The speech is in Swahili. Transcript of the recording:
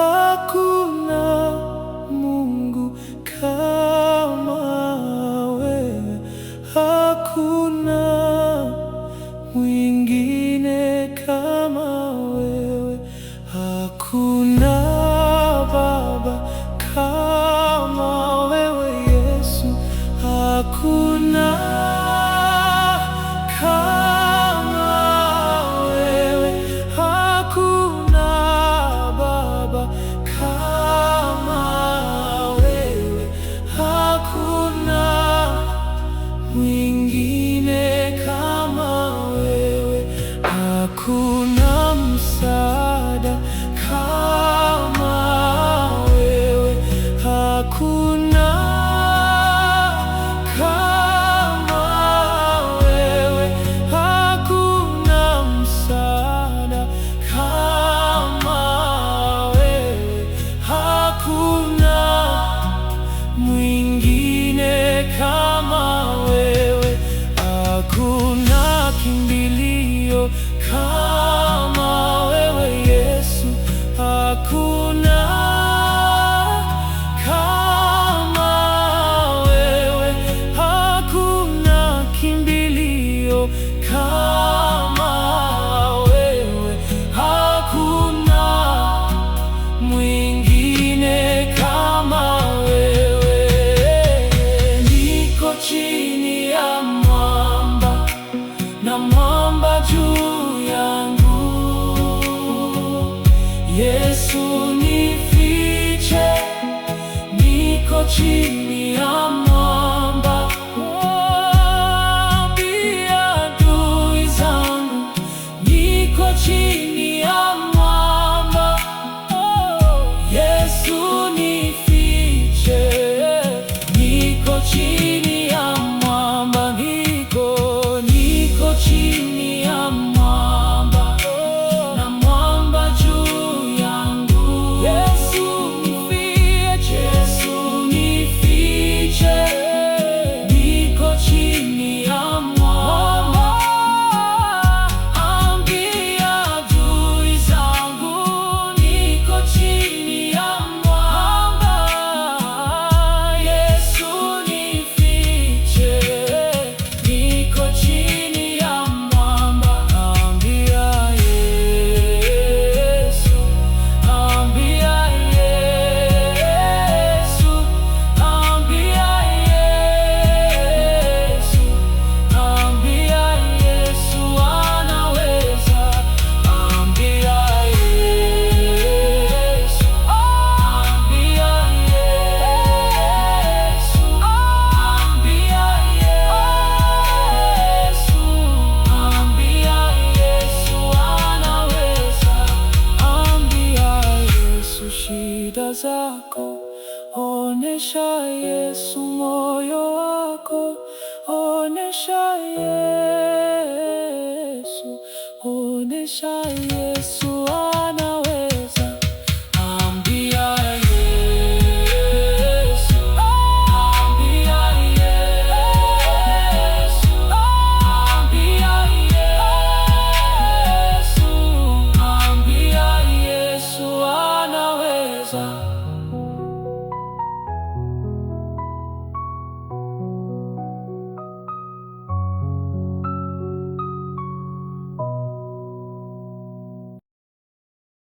hakuna Mungu kama wewe, hakuna mwingine kama wewe, hakuna Baba kama wewe Yesu, hakuna kama wewe, hakuna Baba kama wewe, hakuna mwingine kama wewe, hakuna msaada kama wewe, hakuna kama wewe, hakuna msaada kama wewe, hakuna mwingine kama wewe, hakuna kimbilio kama wewe Yesu, hakuna kama wewe, hakuna kimbilio kama wewe, hakuna mwingine kama wewe. Niko chini ya mwamba na mwamba juu yangu, Yesu nifiche, niko chini ya mwamba. Waambia adui zangu, niko chini ya mwamba. Yesu nifiche, niko chini ya mwamba, niko chini ya mwamba na mwamba juu yangu. Yesu nifiche, Yesu nifiche, niko chini ya mwamba. Ambia adui zangu, niko chini ya mwamba. Yesu nifiche, niko chini ya mwamba. Ambia Yesu, ambia Yesu, ambia Yesu, ambia Yesu anaweza. Ambia Yesu, ambia Yesu, ambia Yesu, ambia Yesu anaweza. Ambia Yesu shida zako, onesha Yesu moyo wako, onesha Yesu, onesha Yesu anaweza. Ambia Yesu, ambia Yesu, ambia Yesu, ambia Yesu anaweza.